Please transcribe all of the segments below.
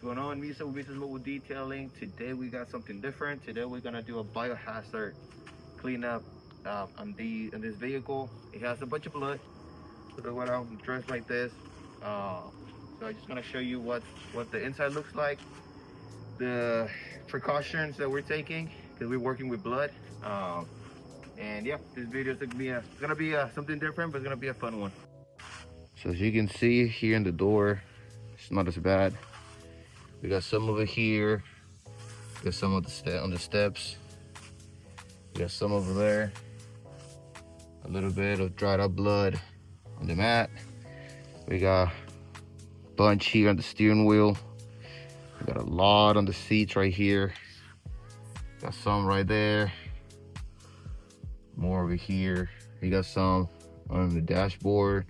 What's going on, Misa? This is Mobile Detailing. Today we got something different. Today we're gonna do a biohazard cleanup on this vehicle. It has a bunch of blood. So that's why I'm dressed like this. So I'm just gonna show you what the inside looks like, the precautions that we're taking because we're working with blood. And yeah, this video is gonna be something different, but it's gonna be a fun one. So as you can see here in the door, it's not as bad. We got some over here. We got some of on the steps. We got some over there. A little bit of dried up blood on the mat. We got a bunch here on the steering wheel. We got a lot on the seats right here. Got some right there. More over here. We got some on the dashboard,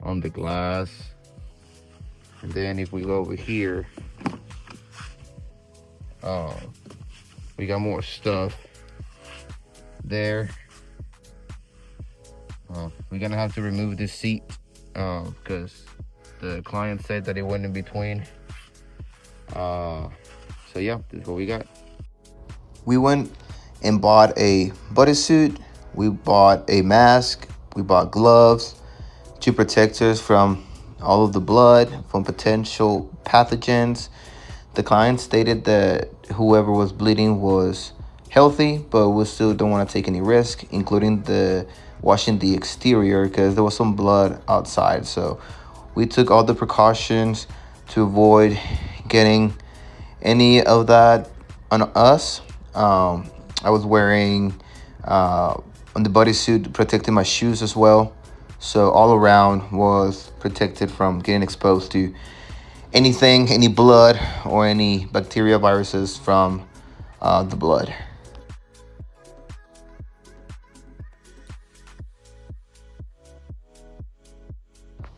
on the glass. And then if we go over here, we got more stuff there. We're gonna have to remove this seat because the client said that it went in between. So yeah, this is what we got. We went and bought a bodysuit, we bought a mask, we bought gloves, 2 protectors from all of the blood, from potential pathogens. The client stated that whoever was bleeding was healthy, but we still don't want to take any risk, including the washing the exterior because there was some blood outside. So we took all the precautions to avoid getting any of that on us. I was wearing on the bodysuit protecting my shoes as well. So all around was protected from getting exposed to anything, any blood or any bacteria, viruses from the blood.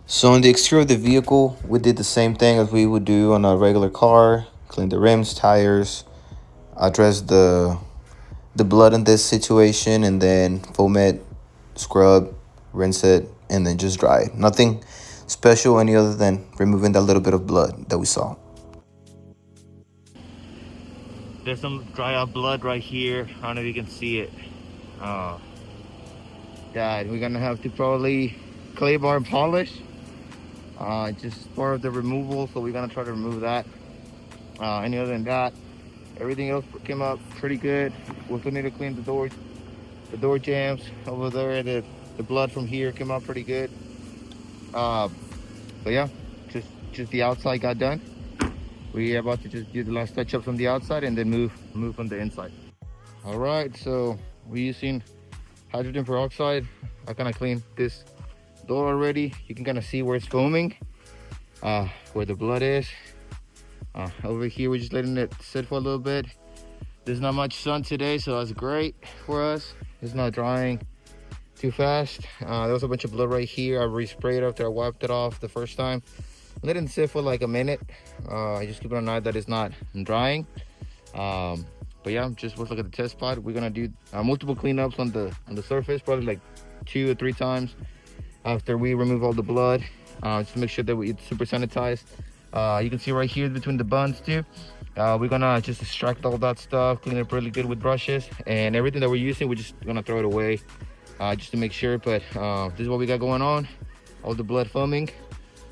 So on the exterior of the vehicle, we did the same thing as we would do on a regular car. Clean the rims, tires, address the blood in this situation, and then foam it, scrub, rinse it, and then just dry it. Nothing special any other than removing that little bit of blood that we saw. There's some dry up blood right here. I don't know if you can see it. That we're gonna have to probably clay bar and polish. Just part of the removal, so we're gonna try to remove that. Any other than that, everything else came up pretty good. We still need to clean the door jams over there. The blood from here came out pretty good. But yeah, just the outside got done. We're about to just do the last touch ups on the outside and then move on the inside. All right, so we're using hydrogen peroxide. I kind of cleaned this door already. You can kind of see where it's foaming, where the blood is. Over here, we're just letting it sit for a little bit. There's not much sun today, so that's great for us. It's not drying too fast. There was a bunch of blood right here. I resprayed after I wiped it off the first time. Let it sit for like a minute. I just keep an eye that it's not drying. But yeah, just let's look at the test spot. We're gonna do multiple cleanups on the surface, probably like 2 or 3 times after we remove all the blood. Just to make sure that it's super sanitized. You can see right here between the buns too. We're gonna just extract all that stuff, clean it really good with brushes, and everything that we're using, we're just gonna throw it away just to make sure. But this is what we got going on. All the blood foaming.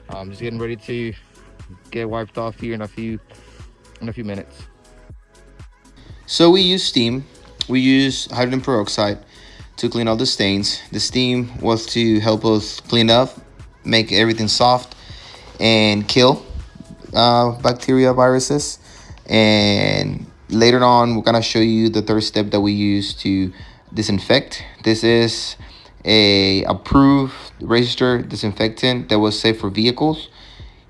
I'm just getting ready to get wiped off here in a few minutes. So we use steam. We use hydrogen peroxide to clean all the stains. The steam was to help us clean up, make everything soft, and kill bacteria, viruses. And later on, we're gonna show you the third step that we use to disinfect. This is a approved registered disinfectant that was safe for vehicles.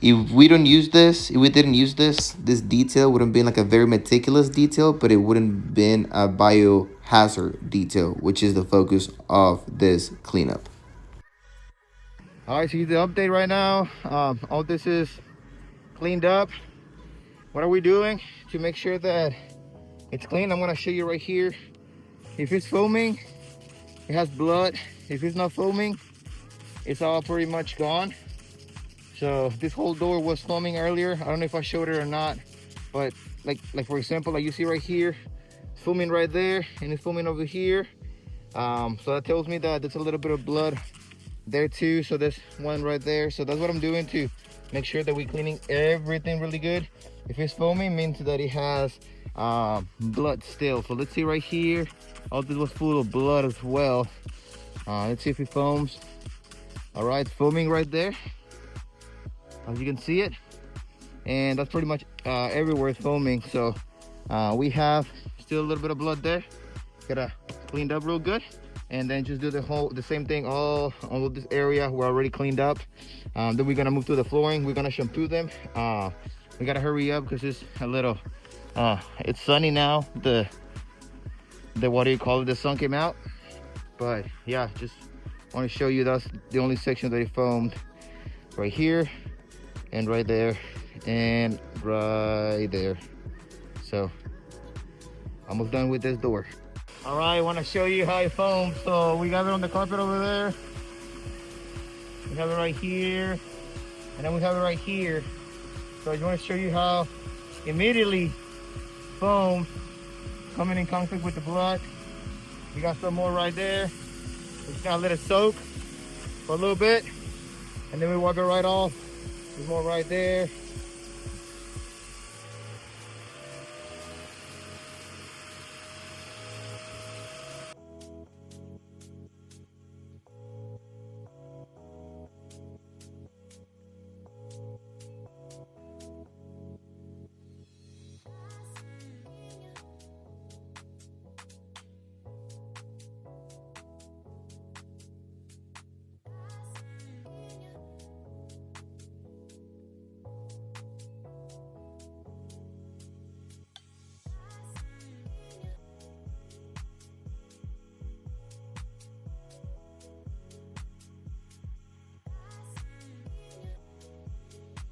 If we didn't use this detail wouldn't be like a very meticulous detail, but it wouldn't been a biohazard detail, which is the focus of this cleanup. All right, so here's the update right now. All this is cleaned up. What are we doing to make sure that it's clean? I'm gonna show you right here. If it's foaming, it has blood. If it's not foaming, it's all pretty much gone. So this whole door was foaming earlier. I don't know if I showed it or not, but like for example, like you see right here, it's foaming right there and it's foaming over here. So that tells me that there's a little bit of blood there too. So there's one right there. So that's what I'm doing to make sure that we're cleaning everything really good. If it's foaming, means that it has blood still. So let's see right here. All this was full of blood as well. Let's see if it foams. All right, foaming right there, as you can see it, and that's pretty much everywhere it's foaming. So we have still a little bit of blood there. Gotta cleaned up real good, and then just do the same thing all of this area we're already cleaned up. Then we're gonna move to the flooring. We're gonna shampoo them. We gotta hurry up because it's a little it's sunny now. The what do you call it, the sun came out. But yeah, just want to show you that's the only section that it foamed, right here and right there and right there. So almost done with this door. All right, I want to show you how it foams. So we got it on the carpet over there, we have it right here, and then we have it right here. So I just want to show you how immediately foam coming in contact with the blood. We got some more right there. We're just gonna let it soak for a little bit, and then we wipe it right off. There's more right there.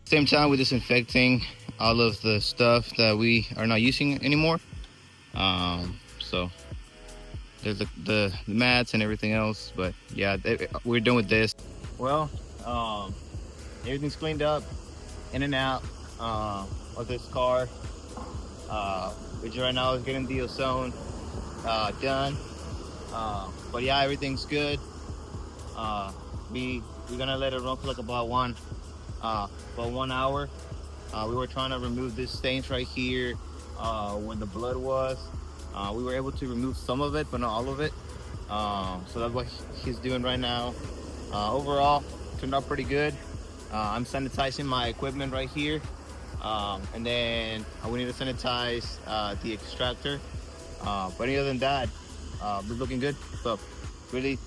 Same time, we're disinfecting all of the stuff that we are not using anymore. So there's the mats and everything else, but yeah, we're done with this. Well, everything's cleaned up, in and out of this car, which right now is getting the ozone done. But yeah, everything's good. We're gonna let it run for like about 1 hour. We were trying to remove these stains right here where the blood was. We were able to remove some of it, but not all of it. So that's what he's doing right now. Overall, turned out pretty good. I'm sanitizing my equipment right here, and then we need to sanitize the extractor. But other than that, it's looking good. So really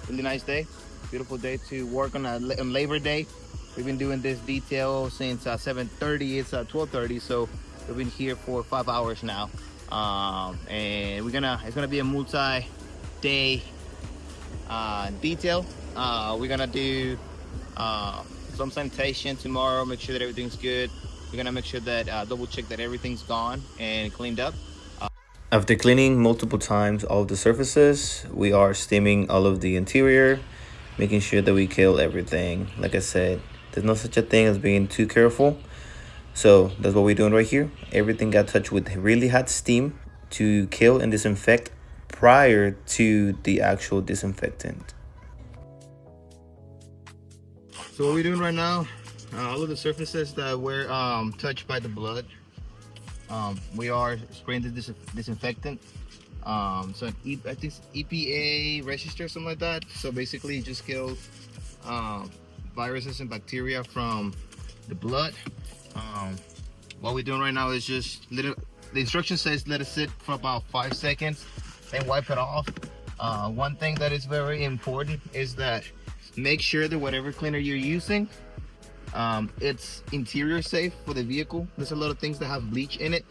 nice day, beautiful day to work on Labor Day. We've been doing this detail since 7:30. It's 12:30, so we've been here for 5 hours now. And it's gonna be a multi-day detail. We're gonna do some sanitation tomorrow, make sure that everything's good. We're gonna make sure that double check that everything's gone and cleaned up. After cleaning multiple times all of the surfaces, we are steaming all of the interior, making sure that we kill everything. Like I said, there's no such a thing as being too careful. So that's what we're doing right here. Everything got touched with really hot steam to kill and disinfect prior to the actual disinfectant. So what we're doing right now, all of the surfaces that were touched by the blood, we are spraying the disinfectant. So I think it's EPA register, something like that. So basically it just kills viruses and bacteria from the blood. What we're doing right now is just the instruction says let it sit for about 5 seconds, then wipe it off. One thing that is very important is that make sure that whatever cleaner you're using, it's interior safe for the vehicle. There's a lot of things that have bleach in it.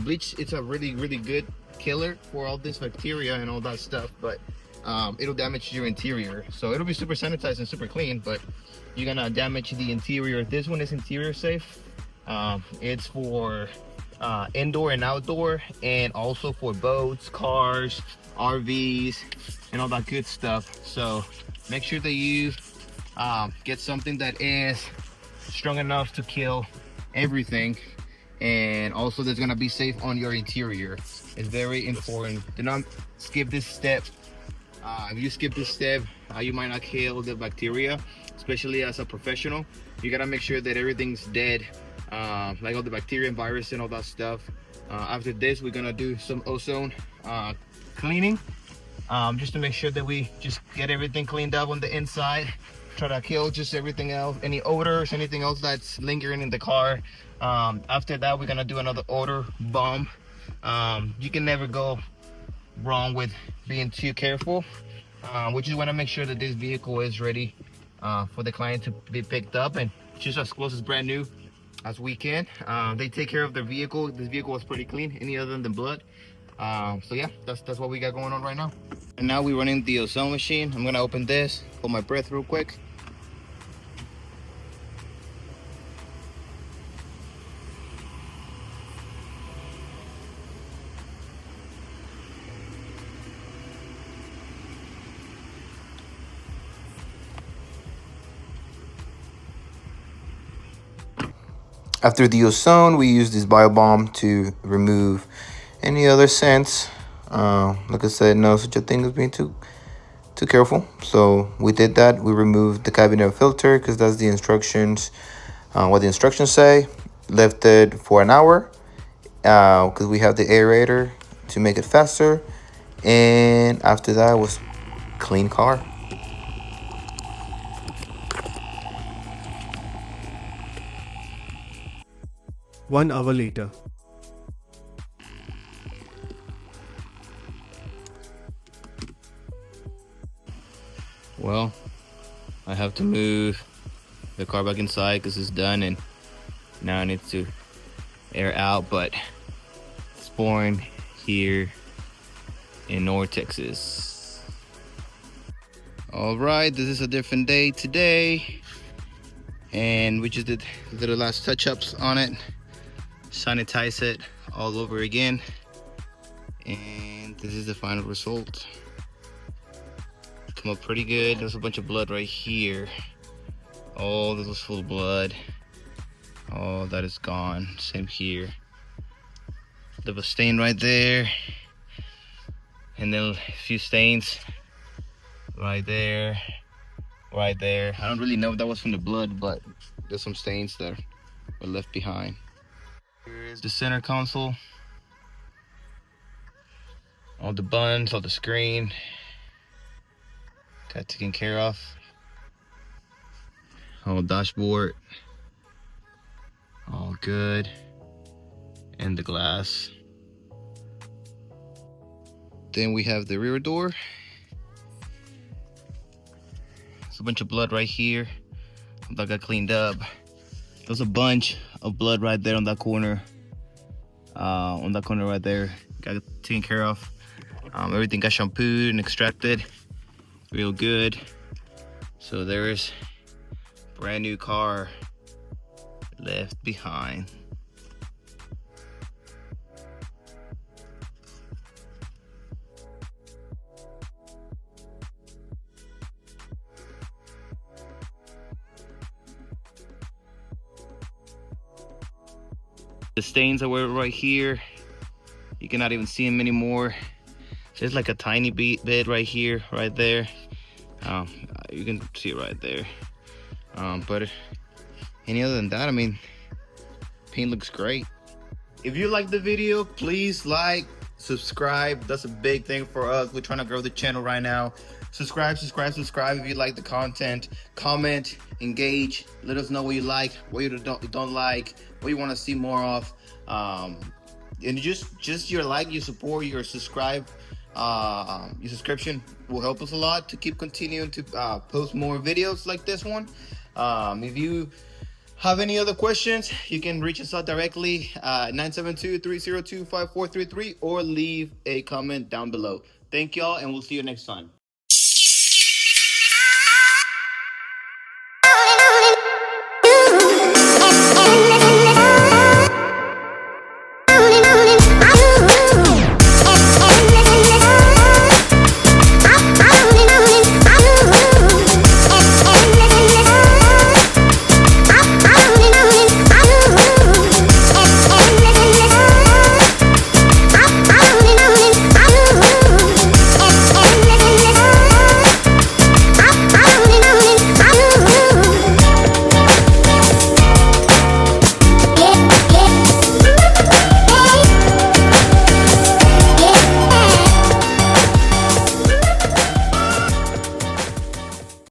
Bleach, it's a really good killer for all this bacteria and all that stuff, but it'll damage your interior. So it'll be super sanitized and super clean, but you're gonna damage the interior. This one is interior safe. It's for indoor and outdoor, and also for boats, cars, RVs, and all that good stuff. So make sure that you get something that is strong enough to kill everything, and also that's gonna be safe on your interior. It's very important. Do not skip this step. If you skip this step, you might not kill the bacteria, especially as a professional. You gotta make sure that everything's dead, like all the bacteria and virus and all that stuff. After this, we're gonna do some ozone cleaning, just to make sure that we just get everything cleaned up on the inside. Try to kill just everything else, any odors, anything else that's lingering in the car. After that, we're gonna do another odor bomb. You can never go wrong with being too careful. We just want to make sure that this vehicle is ready for the client to be picked up, and just as close as brand new as we can. They take care of their vehicle. This vehicle was pretty clean, any other than the blood. So yeah, that's what we got going on right now. And now we're running the ozone machine. I'm gonna open this, hold my breath real quick. After the ozone, we use this bio bomb to remove any other scents. Like I said, no such a thing as being too careful. So we did that. We removed the cabinet filter because that's the instructions. What the instructions say. Left it for an hour because we have the aerator to make it faster. And after that was clean car. One hour later. Well, I have to move the car back inside because it's done, and now I need to air out, but it's pouring here in North Texas. All right, this is a different day today, and we just did little last touch-ups on it, sanitize it all over again, and this is the final result. Come up pretty good. There's a bunch of blood right here. Oh, this was full of blood. Oh, that is gone. Same here. There was a stain right there, and then a few stains right there, right there. I don't really know if that was from the blood, but there's some stains that were left behind. Here is the center console. All the buttons, all the screen got taken care of. Whole dashboard, all good. And the glass. Then we have the rear door. There's a bunch of blood right here that got cleaned up. There's a bunch of blood right there on that corner. On that corner right there, got taken care of. Everything got shampooed and extracted real good. So there is brand new car left behind. The stains that were right here, you cannot even see them anymore. There's like a tiny bit right here, right there. You can see it right there. But any other than that, I mean, paint looks great. If you like the video, please like, subscribe. That's a big thing for us. We're trying to grow the channel right now. Subscribe if you like the content. Comment, engage, let us know what you like, what you don't like, what you want to see more of. And just your like, your support, your subscribe, your subscription will help us a lot to keep continuing to post more videos like this one. If you have any other questions, you can reach us out directly 972-302-5433 or leave a comment down below. Thank y'all, and we'll see you next time.